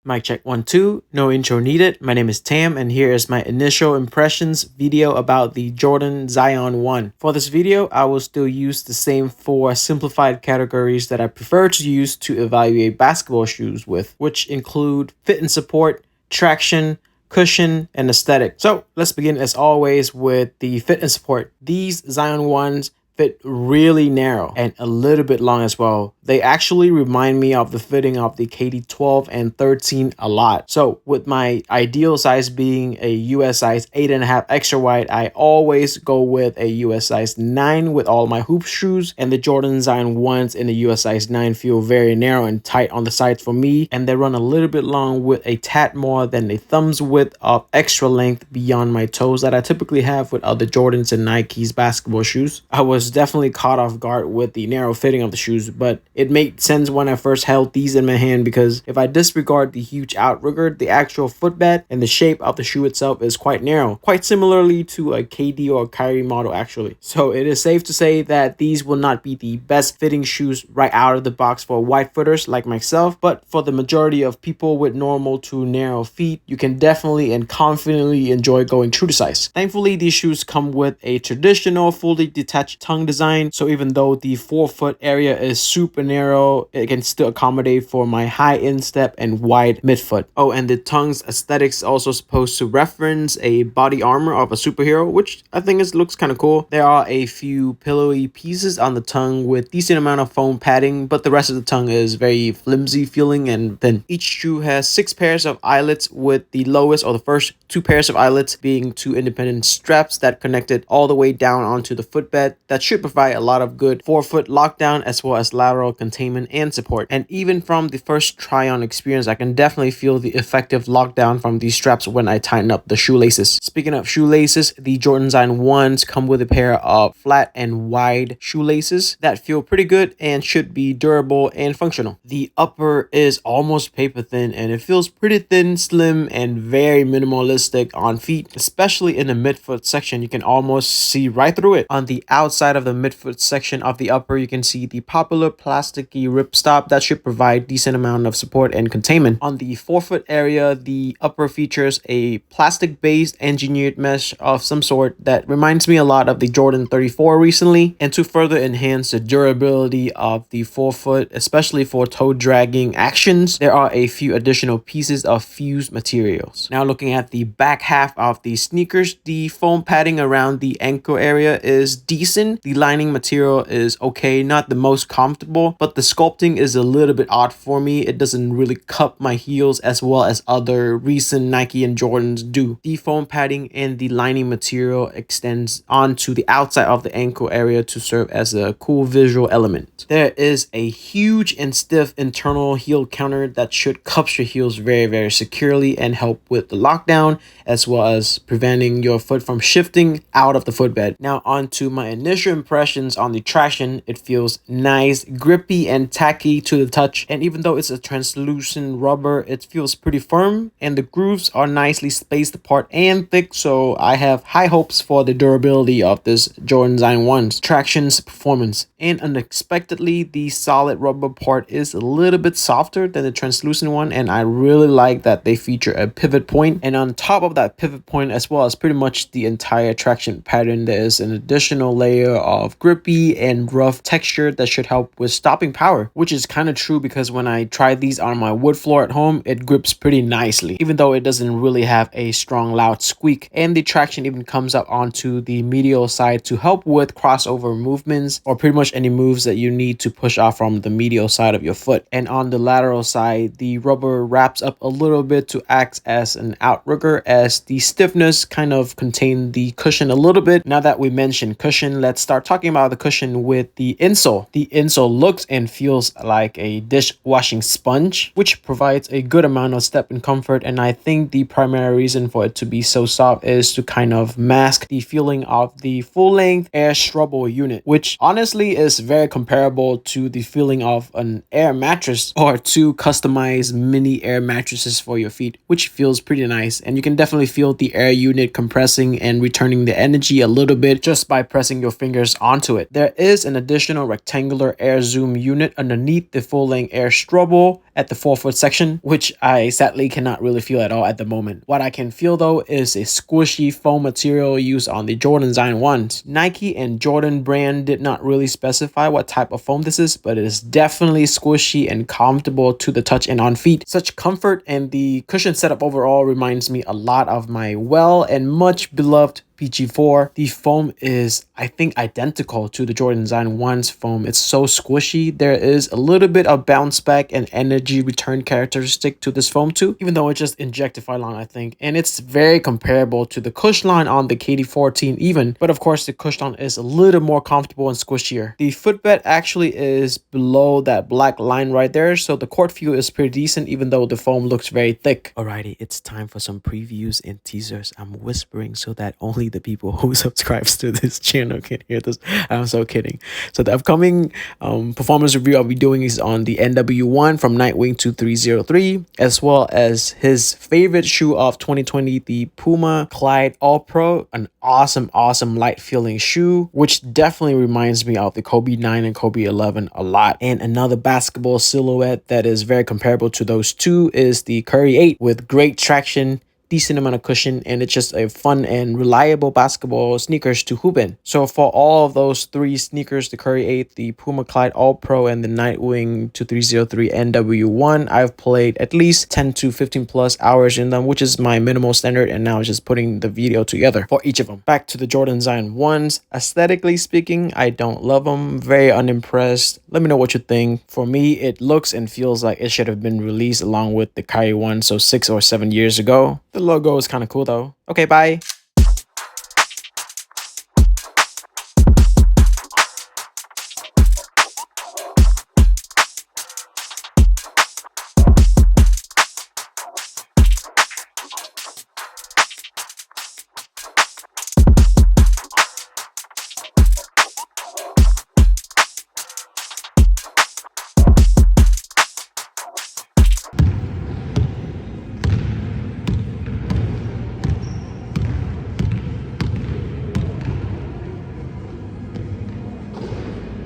Mic check 1 2, no intro needed. My name is Tam and here is my initial impressions video about the Jordan Zion 1. For this video, I will still use the same 4 simplified categories that I prefer to use to evaluate basketball shoes with, which include fit and support, traction, cushion, and aesthetic. So let's begin as always with the fit and support. These Zion 1s fit really narrow and a little bit long as well. They actually remind me of the fitting of the KD12 and 13 a lot. So with my ideal size being a US size 8.5 extra wide, I always go with a US size 9 with all my hoop shoes, and the Jordan Zion 1s in the US size 9 feel very narrow and tight on the sides for me, and they run a little bit long with a tad more than a thumb's width of extra length beyond my toes that I typically have with other Jordans and Nikes basketball shoes. I was definitely caught off guard with the narrow fitting of the shoes, but it made sense when I first held these in my hand because if I disregard the huge outrigger, the actual footbed and the shape of the shoe itself is quite narrow, quite similarly to a KD or Kyrie model actually. So it is safe to say that these will not be the best fitting shoes right out of the box for wide footers like myself, but for the majority of people with normal to narrow feet, you can definitely and confidently enjoy going true to size. Thankfully, these shoes come with a traditional fully detached tongue design, so even though the forefoot area is super narrow, it can still accommodate for my high instep and wide midfoot. Oh, and the tongue's aesthetics also supposed to reference a body armor of a superhero, which I think looks kind of cool. There are a few pillowy pieces on the tongue with decent amount of foam padding, but the rest of the tongue is very flimsy feeling and thin. Each shoe has 6 pairs of eyelets, with the lowest or the first 2 pairs of eyelets being 2 independent straps that connected all the way down onto the footbed that should provide a lot of good forefoot lockdown as well as lateral containment and support. And even from the first try-on experience, I can definitely feel the effective lockdown from these straps when I tighten up the shoelaces. Speaking of shoelaces, the Jordan Zion 1s come with a pair of flat and wide shoelaces that feel pretty good and should be durable and functional. The upper is almost paper thin and it feels pretty thin, slim, and very minimalistic on feet, especially in the midfoot section. You can almost see right through it. On the outside of the midfoot section of the upper, you can see the popular plasticky ripstop that should provide decent amount of support and containment. On the forefoot area, the upper features a plastic-based engineered mesh of some sort that reminds me a lot of the Jordan 34 recently. And to further enhance the durability of the forefoot, especially for toe dragging actions, there are a few additional pieces of fused materials. Now looking at the back half of the sneakers, the foam padding around the ankle area is decent. The lining material is okay, not the most comfortable, but the sculpting is a little bit odd for me. It doesn't really cup my heels as well as other recent Nike and Jordans do. The foam padding and the lining material extends onto the outside of the ankle area to serve as a cool visual element. There is a huge and stiff internal heel counter that should cup your heels very securely and help with the lockdown as well as preventing your foot from shifting out of the footbed. Now on to my initial impressions on the traction. It feels nice, grippy, and tacky to the touch, and even though it's a translucent rubber, it feels pretty firm and the grooves are nicely spaced apart and thick, so I have high hopes for the durability of this Jordan Zion 1's traction's performance. And unexpectedly, the solid rubber part is a little bit softer than the translucent one, and I really like that they feature a pivot point, and on top of that pivot point as well as pretty much the entire traction pattern, there is an additional layer of grippy and rough texture that should help with stopping power, which is kind of true because when I tried these on my wood floor at home, it grips pretty nicely, even though it doesn't really have a strong loud squeak. And the traction even comes up onto the medial side to help with crossover movements or pretty much any moves that you need to push off from the medial side of your foot. And on the lateral side, the rubber wraps up a little bit to act as an outrigger, as the stiffness kind of contain the cushion a little bit. Now that we mentioned cushion, let's start talking about the cushion with the insole. The insole looks and feels like a dishwashing sponge, which provides a good amount of step and comfort, and I think the primary reason for it to be so soft is to kind of mask the feeling of the full-length Air Struggle unit, which honestly is very comparable to the feeling of an air mattress or 2 customized mini air mattresses for your feet, which feels pretty nice. And you can definitely feel the air unit compressing and returning the energy a little bit just by pressing your fingers onto it. There is an additional rectangular air zoom zoom unit underneath the full-length air strobel at the forefoot section, which I sadly cannot really feel at all at the moment. What I can feel though is a squishy foam material used on the Jordan Zion 1s. Nike and Jordan brand did not really specify what type of foam this is, but it is definitely squishy and comfortable to the touch and on feet. Such comfort, and the cushion setup overall reminds me a lot of my well and much beloved PG4. The foam is, I think, identical to the Jordan Zion 1's foam. It's so squishy. There is a little bit of bounce back and energy return characteristic to this foam too, even though it's just injected Phyline, I think. And it's very comparable to the Cushline on the KD14 even, but of course the Cushline is a little more comfortable and squishier. The footbed actually is below that black line right there, so the court feel is pretty decent even though the foam looks very thick. Alrighty, it's time for some previews and teasers. I'm whispering so that only the people who subscribes to this channel can hear this. I'm so kidding. So the upcoming performance review I'll be doing is on the NW1 from Nightwing 2303, as well as his favorite shoe of 2020, the Puma Clyde All Pro, an awesome light feeling shoe, which definitely reminds me of the Kobe 9 and Kobe 11 a lot. And another basketball silhouette that is very comparable to those two is the Curry 8 with great traction, decent amount of cushion, and it's just a fun and reliable basketball sneakers to hoop in. So for all of those three sneakers, the Curry 8, the Puma Clyde All Pro, and the Nightwing 2303 NW1, I've played at least 10 to 15 plus hours in them, which is my minimal standard, and now just putting the video together for each of them. Back to the Jordan Zion 1s. Aesthetically speaking, I don't love them. Very unimpressed. Let me know what you think. For me, it looks and feels like it should have been released along with the Kyrie 1, so 6 or 7 years ago. The logo is kind of cool though. Okay, bye.